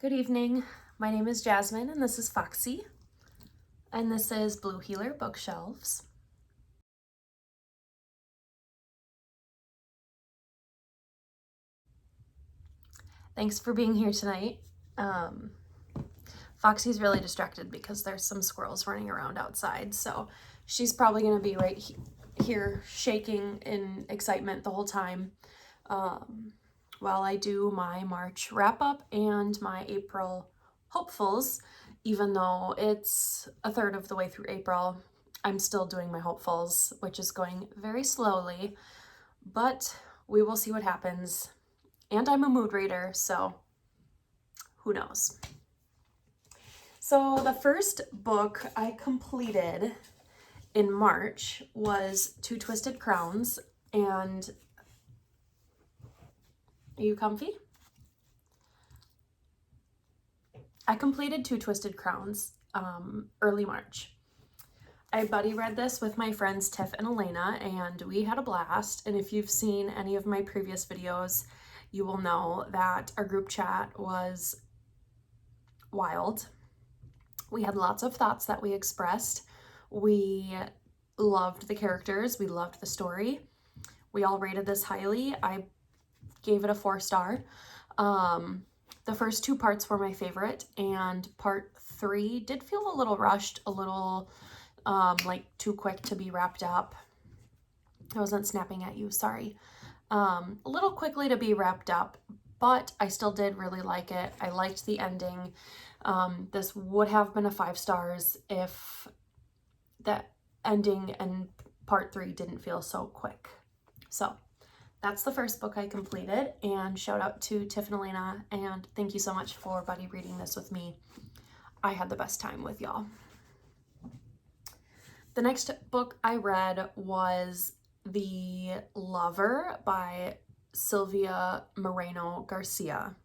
Good evening. My name is Jasmine and this is Foxy. And this is Blue Healer Bookshelves. Thanks for being here tonight. Foxy's really distracted because there's some squirrels running around outside, so she's probably going to be right here shaking in excitement the whole time while I do my March wrap-up and my April hopefuls. Even though it's a third of the way through April, I'm still doing my hopefuls, which is going very slowly, but we will see what happens. And I'm a mood reader, so who knows? So the first book I completed in March was Two Twisted Crowns. And are you comfy? I completed Two Twisted Crowns early March. I buddy read this with my friends Tiff and Elena, and we had a blast. And if you've seen any of my previous videos, you will know that our group chat was wild. We had lots of thoughts that we expressed. We loved the characters. We loved the story. We all rated this highly. I gave it a 4-star. The first two parts were my favorite, and part 3 did feel a little rushed, a little like too quick to be wrapped up. I wasn't snapping at you, sorry. A little quickly to be wrapped up, but I still did really like it. I liked the ending. This would have been a 5 stars if the ending and part 3 didn't feel so quick. So that's the first book I completed, and shout out to Tiff and Elena, and thank you so much for buddy reading this with me. I had the best time with y'all. The next book I read was The Lover by Sylvia Moreno Garcia.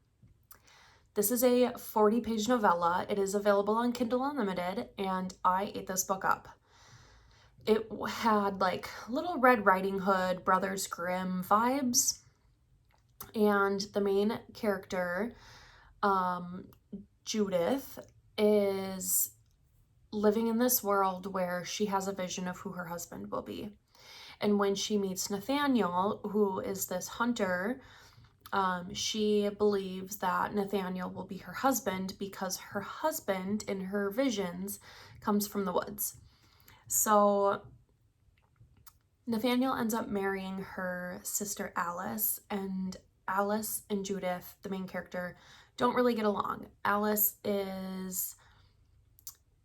This is a 40-page novella. It is available on Kindle Unlimited, and I ate this book up. It had like Little Red Riding Hood, Brothers Grimm vibes, and the main character, Judith, is living in this world where she has a vision of who her husband will be. And when she meets Nathaniel, who is this hunter, she believes that Nathaniel will be her husband because her husband in her visions comes from the woods. So Nathaniel ends up marrying her sister Alice, and Alice and Judith, the main character, don't really get along. Alice is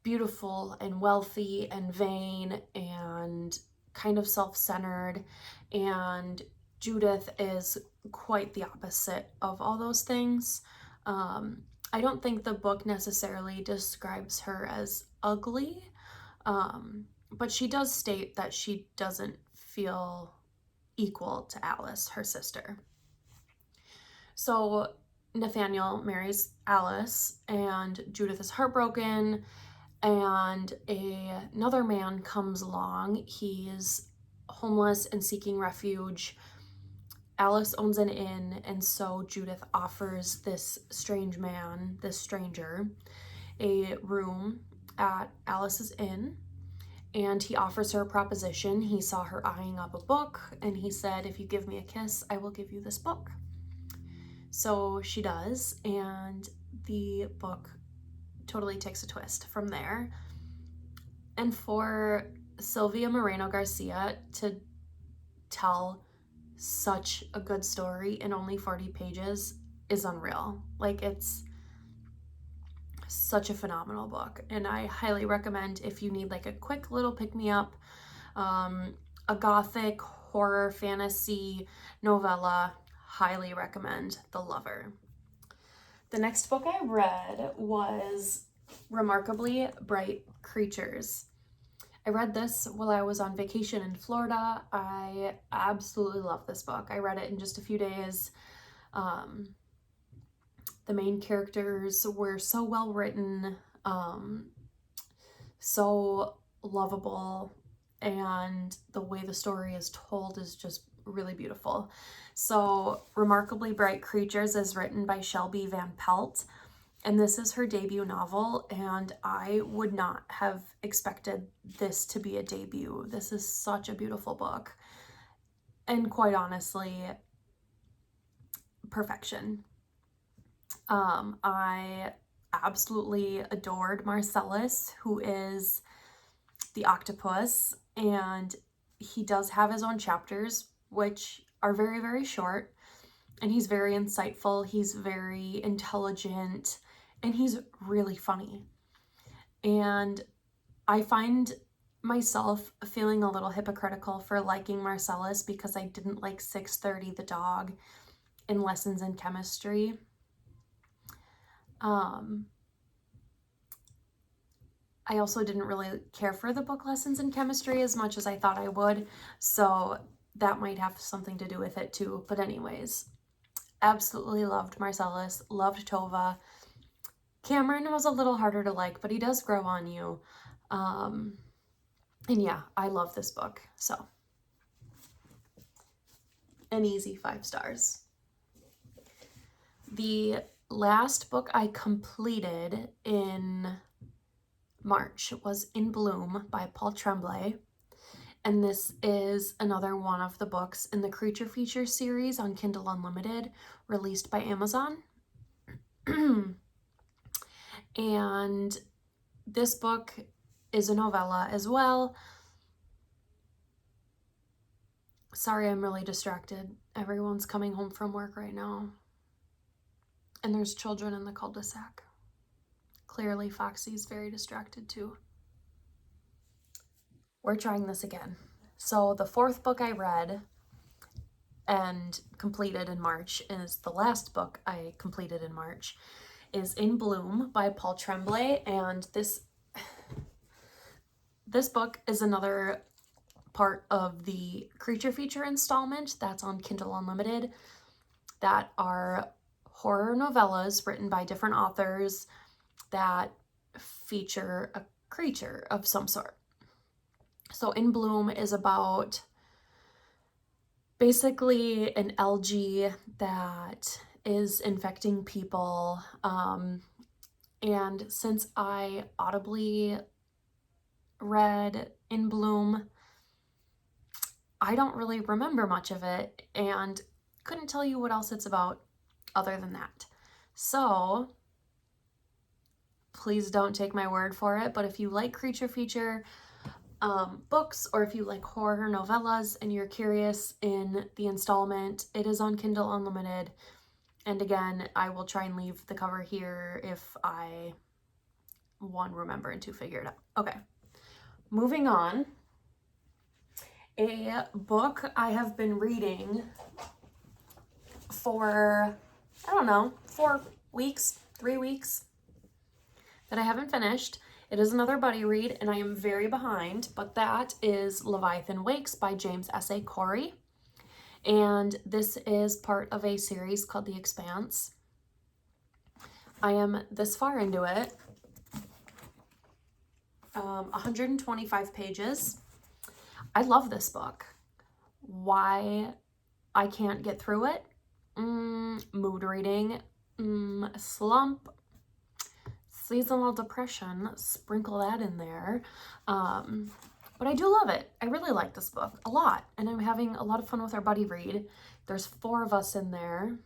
beautiful and wealthy and vain and kind of self-centered, and Judith is quite the opposite of all those things. I don't think the book necessarily describes her as ugly, but she does state that she doesn't feel equal to Alice, her sister. So Nathaniel marries Alice, and Judith is heartbroken, and another man comes along. He's homeless and seeking refuge. Alice owns an inn, and so Judith offers this strange man, this stranger, a room at Alice's inn, and he offers her a proposition. He saw her eyeing up a book, and he said, if you give me a kiss, I will give you this book. So she does, and the book totally takes a twist from there. And for Sylvia Moreno Garcia to tell such a good story in only 40 pages is unreal. Like, it's such a phenomenal book, and I highly recommend if you need like a quick little pick-me-up, a gothic horror fantasy novella. Highly recommend The Lover. The next book I read was Remarkably Bright Creatures. I read this while I was on vacation in Florida. I absolutely love this book. I read it in just a few days. The main characters were so well written, so lovable, and the way the story is told is just really beautiful. So Remarkably Bright Creatures is written by Shelby Van Pelt, And this is her debut novel, and I would not have expected this to be a debut. This is such a beautiful book. And quite honestly, perfection. I absolutely adored Marcellus, who is the octopus, and he does have his own chapters, which are very, very short, and he's very insightful, he's very intelligent, and he's really funny. And I find myself feeling a little hypocritical for liking Marcellus because I didn't like 630 the dog in Lessons in Chemistry. I also didn't really care for the book Lessons in Chemistry as much as I thought I would, so that might have something to do with it too. But anyways, absolutely loved Marcellus, loved Tova. Cameron was a little harder to like, but he does grow on you. And yeah, I love this book, so an easy 5 stars. The last book I completed in March was In Bloom by Paul Tremblay, and this is another one of the books in the Creature Feature series on Kindle Unlimited, released by Amazon. And this book is a novella as well. Sorry, I'm really distracted. Everyone's coming home from work right now, and there's children in the cul-de-sac. Clearly, Foxy's very distracted too. We're trying this again. So the 4th book I read and completed in March is the last book I completed in March, is In Bloom by Paul Tremblay, and this book is another part of the Creature Feature installment that's on Kindle Unlimited that are horror novellas written by different authors that feature a creature of some sort. So In Bloom is about basically an algae that is infecting people. And since I audibly read In Bloom, I don't really remember much of it and couldn't tell you what else it's about other than that. So please don't take my word for it, but if you like Creature Feature books, or if you like horror novellas and you're curious in the installment, it is on Kindle Unlimited. And again, I will try and leave the cover here if I, remember and 2, figure it out. Okay, moving on. A book I have been reading for, 4 weeks, 3 weeks, that I haven't finished. It is another buddy read, and I am very behind, but that is Leviathan Wakes by James S.A. Corey. And this is part of a series called The Expanse. I am this far into it. 125 pages. I love this book. Why I can't get through it? Mood reading, slump, seasonal depression, sprinkle that in there. But I do love it. I really like this book a lot, and I'm having a lot of fun with our buddy read. There's 4 of us in there,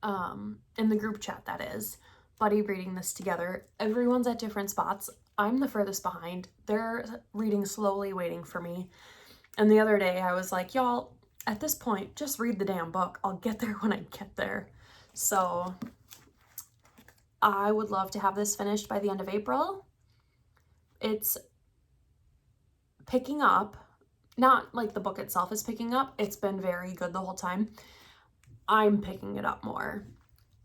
in the group chat, that is, buddy reading this together. Everyone's at different spots. I'm the furthest behind. They're reading slowly, waiting for me. And the other day I was like, y'all, at this point, just read the damn book. I'll get there when I get there. So I would love to have this finished by the end of April. It's picking up, not like the book itself is picking up. It's been very good the whole time. I'm picking it up more.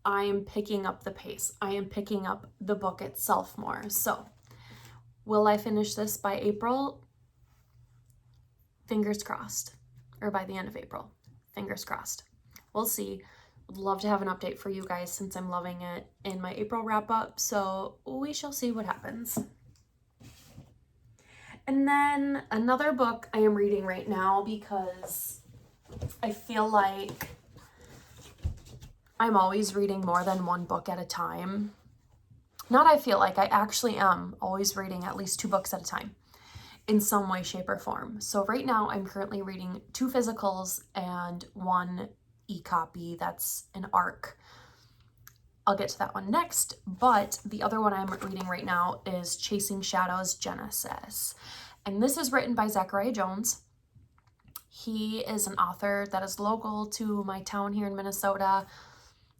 I am picking up the pace. I am picking up the book itself more. So will I finish this by April? Fingers crossed. Or by the end of April. Fingers crossed. We'll see. Would love to have an update for you guys since I'm loving it in my April wrap up. So we shall see what happens. And then another book I am reading right now because I feel like I'm always reading more than one book at a time. Not I feel like, I actually am always reading at least 2 books at a time in some way, shape, or form. So right now I'm currently reading 2 physicals and 1 e-copy that's an ARC. I'll get to that one next, but the other one I'm reading right now is Chasing Shadows Genesis. And this is written by Zachariah Jones. He is an author that is local to my town here in Minnesota.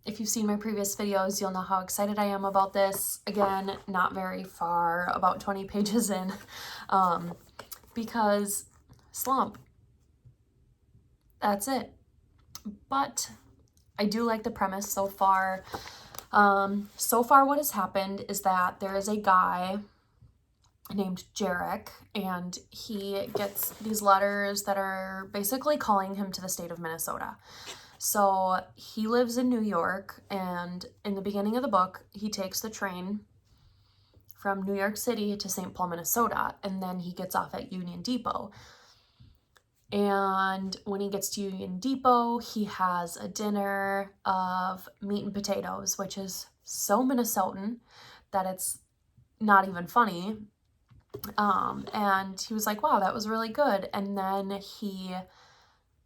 If you've seen my previous videos, you'll know how excited I am about this. Again, not very far, about 20 pages in, because slump. That's it. But I do like the premise so far. So far what has happened is that there is a guy named Jarek, and he gets these letters that are basically calling him to the state of Minnesota. So he lives in New York, and in the beginning of the book, he takes the train from New York City to St. Paul, Minnesota, and then he gets off at Union Depot. And when he gets to Union Depot, he has a dinner of meat and potatoes, which is so Minnesotan that it's not even funny. And he was like, wow, that was really good. And then he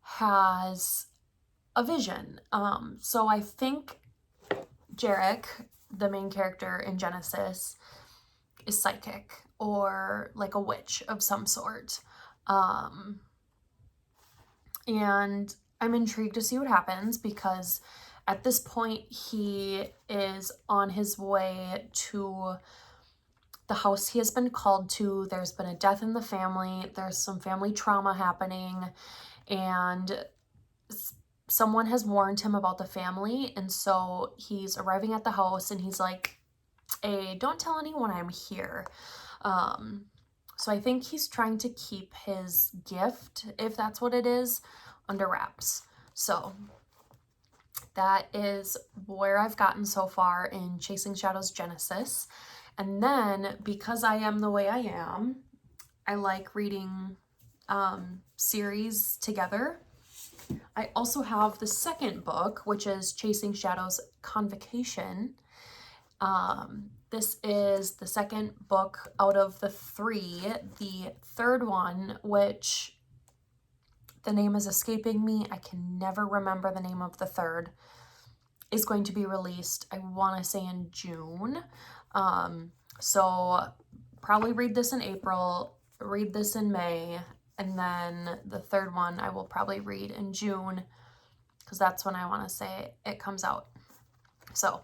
has a vision. So I think Jarek, the main character in Genesis, is psychic or like a witch of some sort. And I'm intrigued to see what happens, because at this point he is on his way to the house he has been called to. There's been a death in the family. There's some family trauma happening, and someone has warned him about the family. And so he's arriving at the house and he's like, hey, don't tell anyone I'm here. So I think he's trying to keep his gift, if that's what it is, under wraps. So that is where I've gotten so far in Chasing Shadows Genesis. And then, because I am the way I am, I like reading series together. I also have the second book, which is Chasing Shadows Convocation. This is the second book out of the 3. The third one, which the name is escaping me, I can never remember the name of the third, is going to be released, I want to say in June. So probably read this in April, read this in May, and then the third one I will probably read in June, because that's when I want to say it comes out. So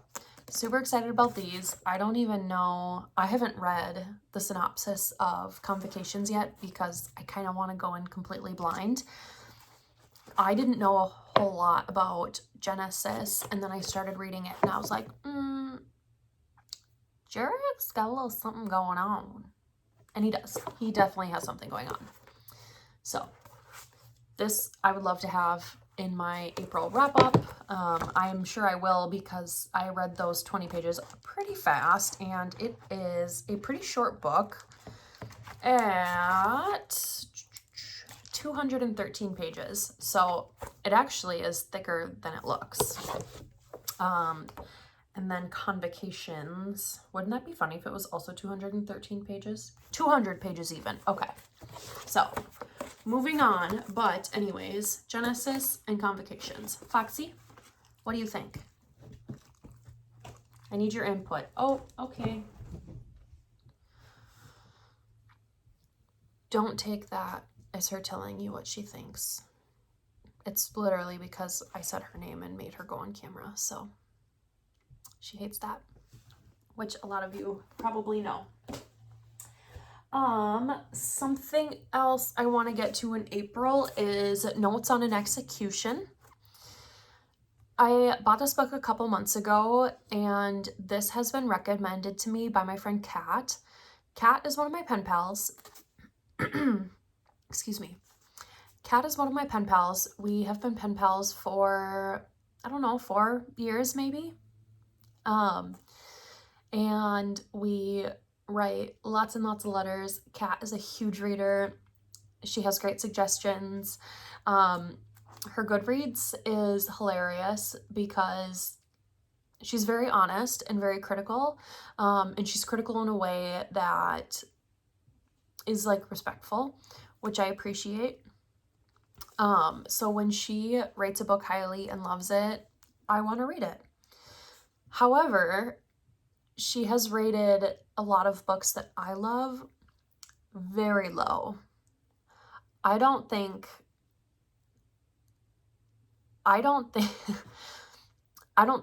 super excited about these. I don't even know, I haven't read the synopsis of Convocations yet, because I kind of want to go in completely blind. I didn't know a whole lot about Genesis, and then I started reading it and I was like, Jarek's got a little something going on. And he does. He definitely has something going on. So this I would love to have in my April wrap-up. I'm sure I will, because I read those 20 pages pretty fast, and it is a pretty short book at 213 pages. So it actually is thicker than it looks. And then Convocations, wouldn't that be funny if it was also 213 pages? 200 pages even. Okay. So moving on, but anyways, Genesis and Convocations. Foxy, what do you think? I need your input. Oh, okay. Don't take that as her telling you what she thinks. It's literally because I said her name and made her go on camera, so she hates that, which a lot of you probably know. Something else I want to get to in April is Notes on an Execution. I bought this book a couple months ago, and this has been recommended to me by my friend Kat. Kat is one of my pen pals. Excuse me. Kat is one of my pen pals. We have been pen pals for, I don't know, 4 years maybe. And we write lots and lots of letters. Kat is a huge reader. She has great suggestions. Her Goodreads is hilarious because she's very honest and very critical, and she's critical in a way that is like respectful, which I appreciate. So when she rates a book highly and loves it, I want to read it. However, she has rated a lot of books that I love very low. I don't think I don't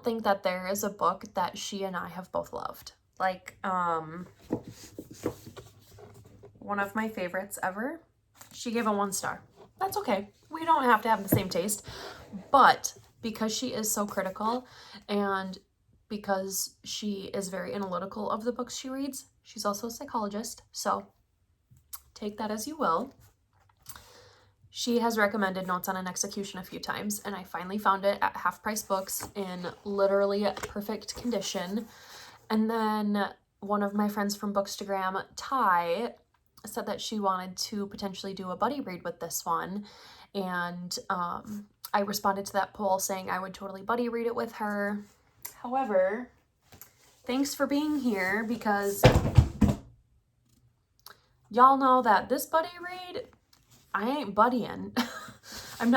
think that there is a book that she and I have both loved. Like, one of my favorites ever, she gave a 1 star. That's okay. We don't have to have the same taste. But because she is so critical and because she is very analytical of the books she reads, she's also a psychologist. So take that as you will. She has recommended Notes on an Execution a few times, and I finally found it at Half Price Books in literally perfect condition. And then one of my friends from Bookstagram, Ty, said that she wanted to potentially do a buddy read with this one. And I responded to that poll saying I would totally buddy read it with her. However, thanks for being here, because y'all know that this buddy read, I ain't buddying. I'm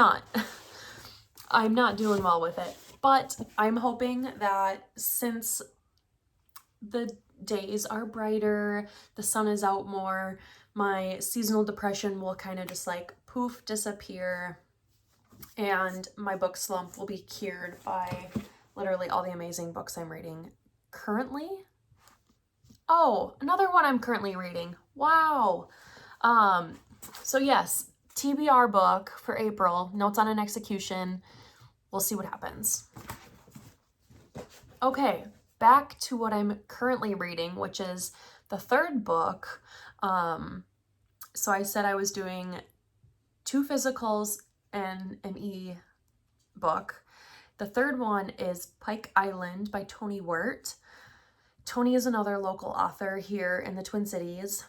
not doing well with it. But I'm hoping that since the days are brighter, the sun is out more, my seasonal depression will kind of just like poof, disappear, and my book slump will be cured by literally all the amazing books I'm reading currently. Oh, another one I'm currently reading. Wow. So yes, TBR book for April, Notes on an Execution. We'll see what happens. Okay, back to what I'm currently reading, which is the 3rd book. So I said I was doing 2 physicals and an e-book. The 3rd one is Pike Island by Tony Wirt. Tony is another local author here in the Twin Cities,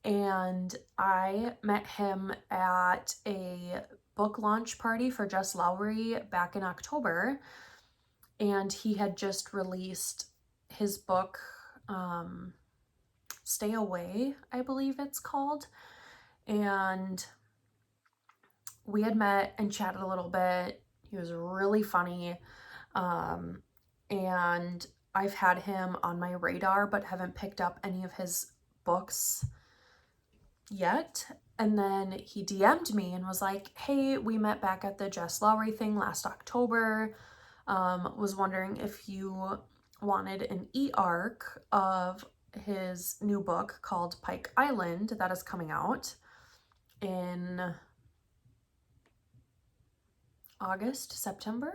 and I met him at a book launch party for Jess Lowry back in October, and he had just released his book, Stay Away, I believe it's called, and we had met and chatted a little bit. He was really funny, and I've had him on my radar but haven't picked up any of his books yet. And then he DM'd me and was like, hey, we met back at the Jess Lowry thing last October. Was wondering if you wanted an e-arc of his new book called Pike Island that is coming out in August, September?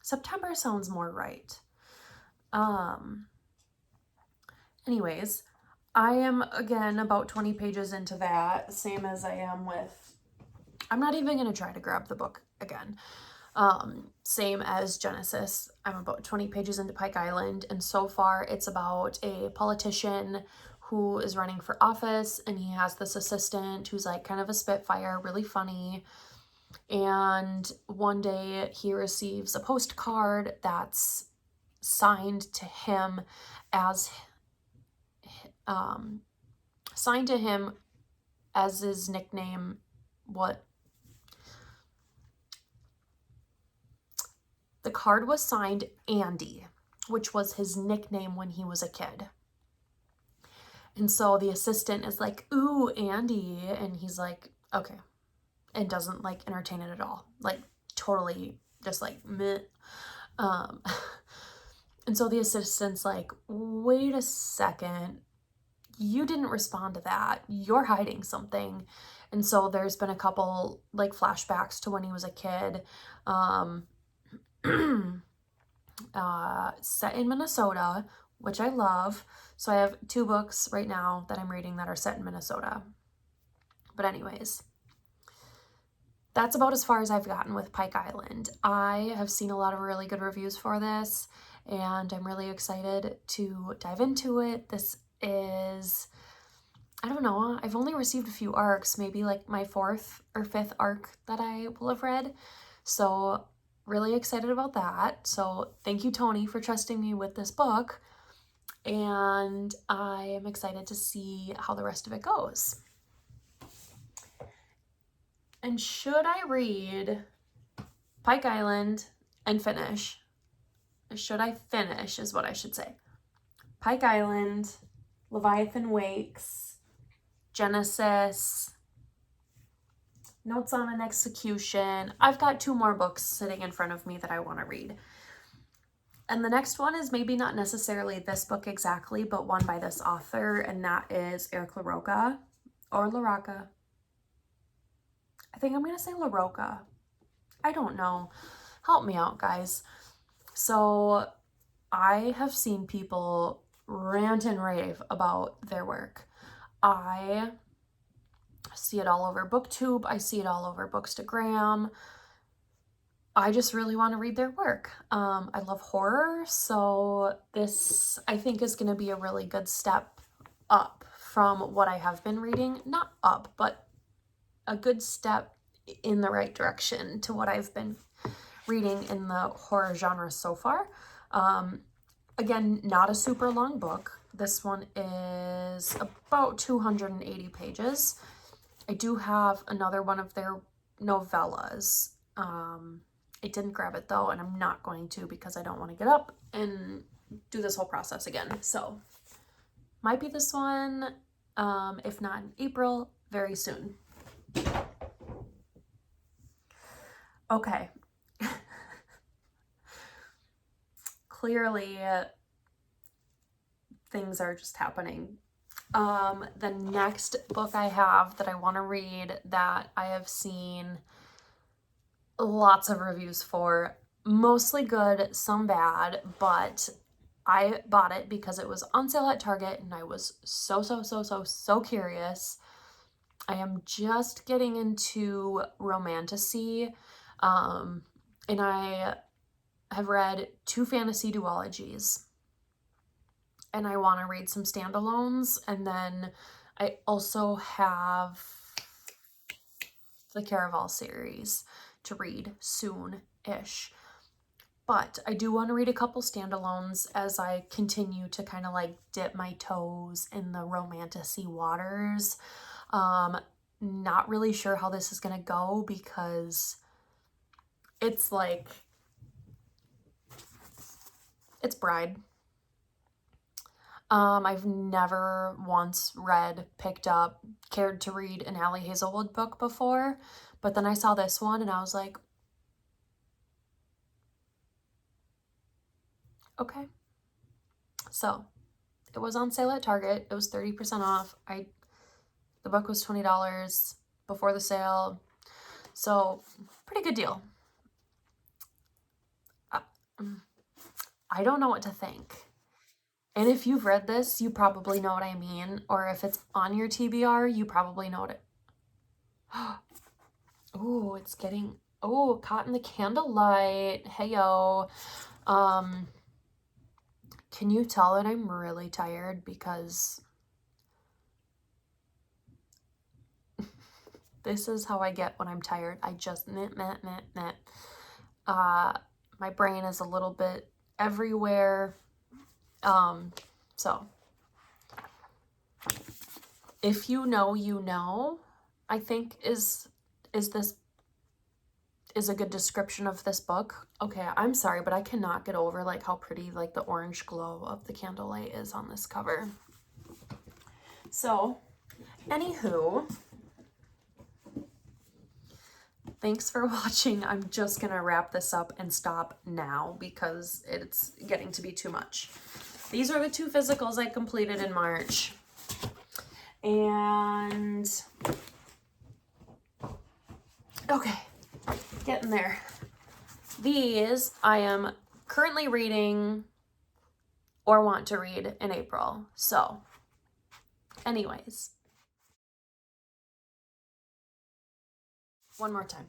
September sounds more right. Anyways, I am again about 20 pages into that, same as I am with, I'm not even going to try to grab the book again. Same as Genesis. I'm about 20 pages into Pike Island, and so far it's about a politician who is running for office, and he has this assistant who's like kind of a spitfire, really funny. And one day he receives a postcard that's signed to him as his nickname. What? The card was signed Andy, which was his nickname when he was a kid. And so the assistant is like, ooh, Andy. And he's like, okay. And doesn't like entertain it at all. Like totally just like meh. And so the assistant's like, wait a second. You didn't respond to that. You're hiding something. And so there's been a couple like flashbacks to when he was a kid. Set in Minnesota, which I love. So I have 2 books right now that I'm reading that are set in Minnesota. But anyways, that's about as far as I've gotten with Pike Island. I have seen a lot of really good reviews for this, and I'm really excited to dive into it. This is I don't know, I've only received a few ARCs, maybe like my 4th or 5th ARC that I will have read. So really excited about that. So thank you, Tony, for trusting me with this book. And I am excited to see how the rest of it goes. And should I read Pike Island and finish? Should I finish is what I should say. Pike Island, Leviathan Wakes, Genesis, Notes on an Execution. I've got 2 more books sitting in front of me that I want to read. And the next one is maybe not necessarily this book exactly, but one by this author, and that is Eric LaRocca, or LaRocca. I think I'm going to say LaRocca. I don't know. Help me out, guys. So I have seen people rant and rave about their work. I see it all over BookTube. I see it all over Bookstagram. I just really want to read their work. I love horror, so this I think is going to be a really good step up from what I have been reading. Not up, but a good step in the right direction to what I've been reading in the horror genre so far. Again, not a super long book. This one is about 280 pages. I do have another one of their novellas. I didn't grab it though, and I'm not going to because I don't want to get up and do this whole process again. So might be this one, if not in April, very soon. Okay. Clearly, things are just happening. The next book I have that I want to read that I have seen lots of reviews for, mostly good, some bad, but I bought it because it was on sale at Target and I was so curious. I am just getting into romantasy, and I have read 2 fantasy duologies, and I want to read some standalones, and then I also have the Caraval series to read soon-ish. But I do want to read a couple standalones as I continue to kind of like dip my toes in the romantasy waters. Not really sure how this is going to go because it's like, it's Bride. I've never once read, picked up, cared to read an Allie Hazelwood book before, but then I saw this one and I was like, okay. So it was on sale at Target. It was 30% off. The book was $20 before the sale. So pretty good deal. I don't know what to think. And if you've read this, you probably know what I mean. Or if it's on your TBR, you probably know what it... Oh, it's getting... Oh, Caught in the Candlelight. Heyo. Can you tell that I'm really tired? Because this is how I get when I'm tired. I just... my brain is a little bit everywhere. So if you know, you know, I think is a good description of this book. Okay, I'm sorry, but I cannot get over like how pretty like the orange glow of the candlelight is on this cover. So, anywho, thanks for watching. I'm just gonna wrap this up and stop now because it's getting to be too much. These are the 2 physicals I completed in March. And okay, getting there. These I am currently reading or want to read in April. So, anyways. One more time.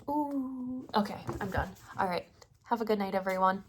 Ooh, okay, I'm done. All right. Have a good night, everyone.